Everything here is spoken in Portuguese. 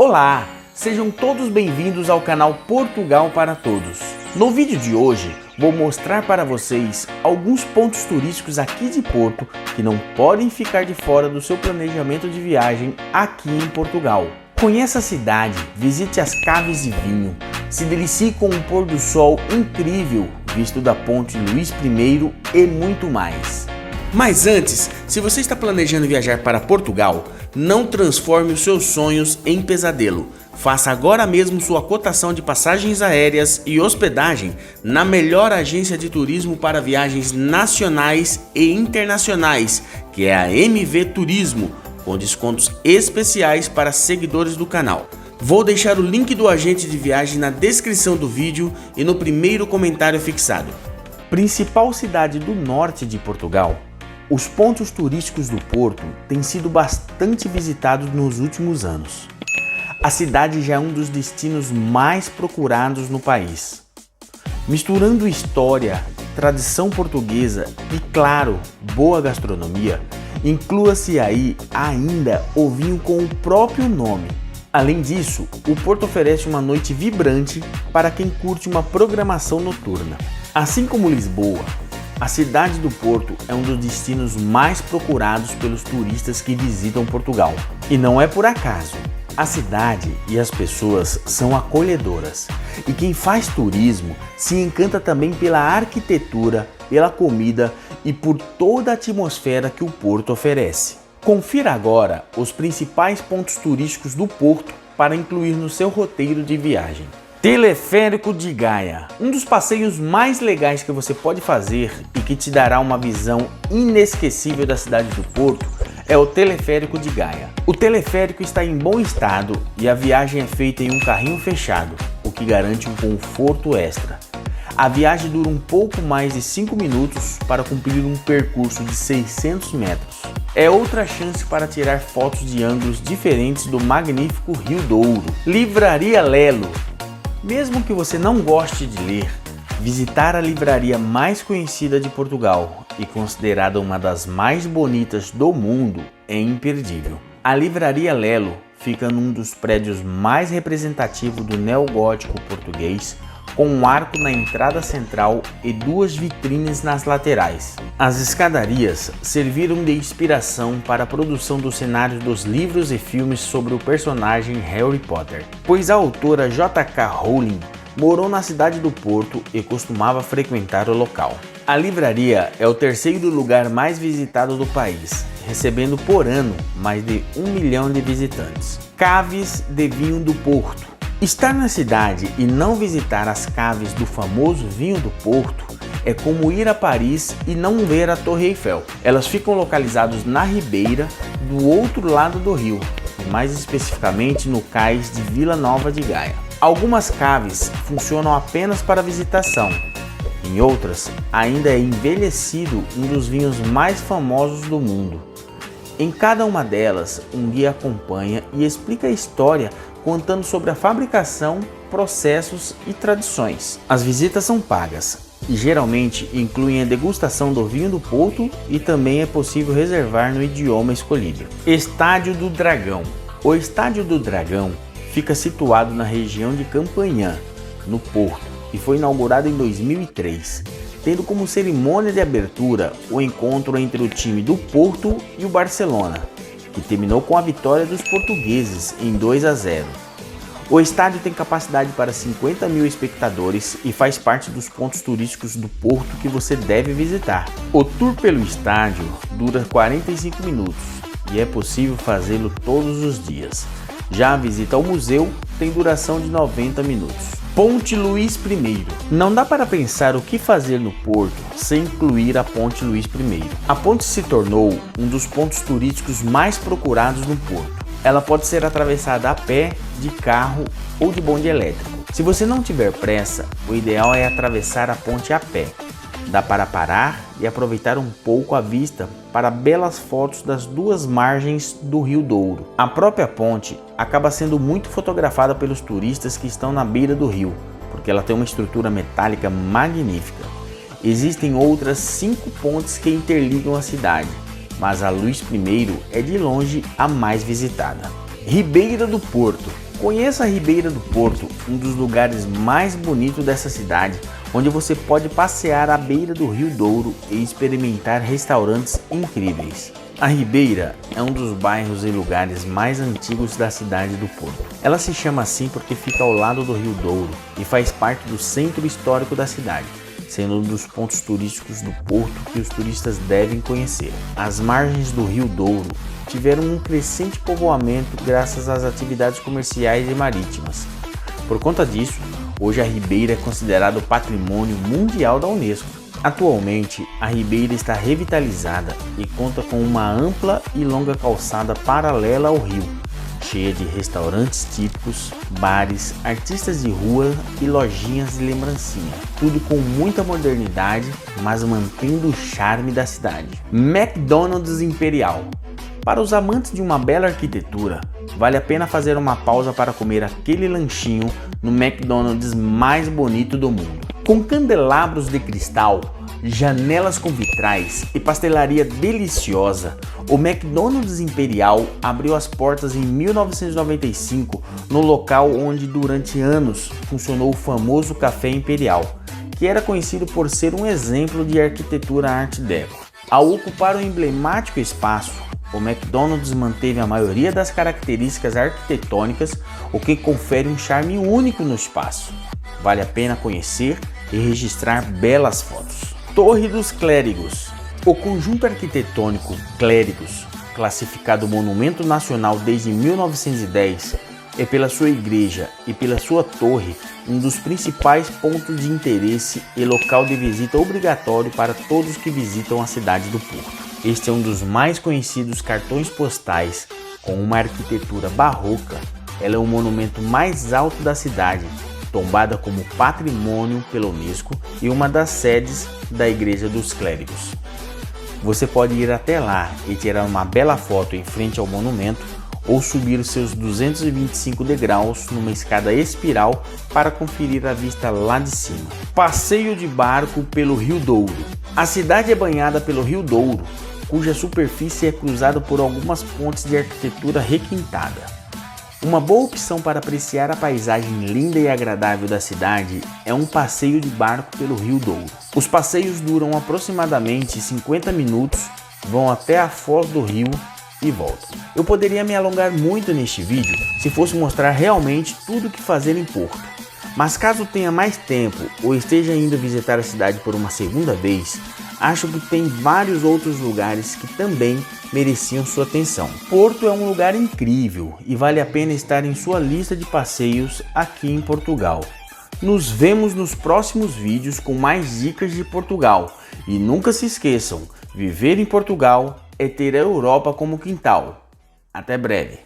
Olá, sejam todos bem-vindos ao canal Portugal para Todos. No vídeo de hoje, vou mostrar para vocês alguns pontos turísticos aqui de Porto que não podem ficar de fora do seu planejamento de viagem aqui em Portugal. Conheça a cidade, visite as caves de vinho, se delicie com um pôr do sol incrível visto da Ponte Luís I e muito mais. Mas antes, se você está planejando viajar para Portugal, não transforme os seus sonhos em pesadelo. Faça agora mesmo sua cotação de passagens aéreas e hospedagem na melhor agência de turismo para viagens nacionais e internacionais, que é a MV Turismo, com descontos especiais para seguidores do canal. Vou deixar o link do agente de viagem na descrição do vídeo e no primeiro comentário fixado. Principal cidade do norte de Portugal, os pontos turísticos do Porto têm sido bastante visitados nos últimos anos. A cidade já é um dos destinos mais procurados no país. Misturando história, tradição portuguesa e, claro, boa gastronomia, inclua-se aí ainda o vinho com o próprio nome. Além disso, o Porto oferece uma noite vibrante para quem curte uma programação noturna. Assim como Lisboa, a cidade do Porto é um dos destinos mais procurados pelos turistas que visitam Portugal. E não é por acaso. A cidade e as pessoas são acolhedoras. E quem faz turismo se encanta também pela arquitetura, pela comida e por toda a atmosfera que o Porto oferece. Confira agora os principais pontos turísticos do Porto para incluir no seu roteiro de viagem. Teleférico de Gaia. Um dos passeios mais legais que você pode fazer e que te dará uma visão inesquecível da cidade do Porto é o Teleférico de Gaia. O teleférico está em bom estado e a viagem é feita em um carrinho fechado, o que garante um conforto extra. A viagem dura um pouco mais de 5 minutos para cumprir um percurso de 600 metros. É outra chance para tirar fotos de ângulos diferentes do magnífico Rio Douro. Livraria Lelo. Mesmo que você não goste de ler, visitar a livraria mais conhecida de Portugal e considerada uma das mais bonitas do mundo é imperdível. A Livraria Lelo fica num dos prédios mais representativos do neogótico português, com um arco na entrada central e 2 vitrines nas laterais. As escadarias serviram de inspiração para a produção dos cenários dos livros e filmes sobre o personagem Harry Potter, pois a autora J.K. Rowling morou na cidade do Porto e costumava frequentar o local. A livraria é o terceiro lugar mais visitado do país, recebendo por ano mais de 1 milhão de visitantes. Caves de vinho do Porto. Estar na cidade e não visitar as caves do famoso vinho do Porto é como ir a Paris e não ver a Torre Eiffel. Elas ficam localizadas na Ribeira, do outro lado do rio, e mais especificamente no cais de Vila Nova de Gaia. Algumas caves funcionam apenas para visitação. Em outras, ainda é envelhecido um dos vinhos mais famosos do mundo. Em cada uma delas, um guia acompanha e explica a história, contando sobre a fabricação, processos e tradições. As visitas são pagas e geralmente incluem a degustação do vinho do Porto e também é possível reservar no idioma escolhido. Estádio do Dragão. O Estádio do Dragão fica situado na região de Campanhã, no Porto, e foi inaugurado em 2003, tendo como cerimônia de abertura o encontro entre o time do Porto e o Barcelona, que terminou com a vitória dos portugueses em 2-0. O estádio tem capacidade para 50 mil espectadores e faz parte dos pontos turísticos do Porto que você deve visitar. O tour pelo estádio dura 45 minutos e é possível fazê-lo todos os dias. Já a visita ao museu tem duração de 90 minutos. Ponte Luís I. Não dá para pensar o que fazer no Porto sem incluir a Ponte Luís I. A ponte se tornou um dos pontos turísticos mais procurados no Porto. Ela pode ser atravessada a pé, de carro ou de bonde elétrico. Se você não tiver pressa, o ideal é atravessar a ponte a pé. Dá para parar e aproveitar um pouco a vista para belas fotos das duas margens do Rio Douro. A própria ponte acaba sendo muito fotografada pelos turistas que estão na beira do rio, porque ela tem uma estrutura metálica magnífica. Existem outras 5 pontes que interligam a cidade, mas a Luís I é de longe a mais visitada. Ribeira do Porto. Conheça a Ribeira do Porto, um dos lugares mais bonitos dessa cidade, onde você pode passear à beira do Rio Douro e experimentar restaurantes incríveis. A Ribeira é um dos bairros e lugares mais antigos da cidade do Porto. Ela se chama assim porque fica ao lado do Rio Douro e faz parte do centro histórico da cidade, sendo um dos pontos turísticos do Porto que os turistas devem conhecer. As margens do Rio Douro tiveram um crescente povoamento graças às atividades comerciais e marítimas. Por conta disso, hoje a Ribeira é considerado Patrimônio Mundial da Unesco. Atualmente, a Ribeira está revitalizada e conta com uma ampla e longa calçada paralela ao rio, cheia de restaurantes típicos, bares, artistas de rua e lojinhas de lembrancinha. Tudo com muita modernidade, mas mantendo o charme da cidade. McDonald's Imperial. Para os amantes de uma bela arquitetura, vale a pena fazer uma pausa para comer aquele lanchinho no McDonald's mais bonito do mundo. Com candelabros de cristal, janelas com vitrais e pastelaria deliciosa, o McDonald's Imperial abriu as portas em 1995 no local onde durante anos funcionou o famoso Café Imperial, que era conhecido por ser um exemplo de arquitetura Art Deco. Ao ocupar o emblemático espaço, o McDonald's manteve a maioria das características arquitetônicas, o que confere um charme único no espaço. Vale a pena conhecer e registrar belas fotos. Torre dos Clérigos. O conjunto arquitetônico Clérigos, classificado Monumento Nacional desde 1910, é pela sua igreja e pela sua torre um dos principais pontos de interesse e local de visita obrigatório para todos que visitam a cidade do Porto. Este é um dos mais conhecidos cartões postais com uma arquitetura barroca. Ela é o monumento mais alto da cidade, tombada como patrimônio pela Unesco e uma das sedes da Igreja dos Clérigos. Você pode ir até lá e tirar uma bela foto em frente ao monumento ou subir os seus 225 degraus numa escada espiral para conferir a vista lá de cima. Passeio de barco pelo Rio Douro. A cidade é banhada pelo Rio Douro, cuja superfície é cruzada por algumas pontes de arquitetura requintada. Uma boa opção para apreciar a paisagem linda e agradável da cidade é um passeio de barco pelo Rio Douro. Os passeios duram aproximadamente 50 minutos, vão até a foz do rio e voltam. Eu poderia me alongar muito neste vídeo se fosse mostrar realmente tudo o que fazer em Porto. Mas caso tenha mais tempo ou esteja indo visitar a cidade por uma segunda vez, acho que tem vários outros lugares que também mereciam sua atenção. Porto é um lugar incrível e vale a pena estar em sua lista de passeios aqui em Portugal. Nos vemos nos próximos vídeos com mais dicas de Portugal. E nunca se esqueçam, viver em Portugal é ter a Europa como quintal. Até breve!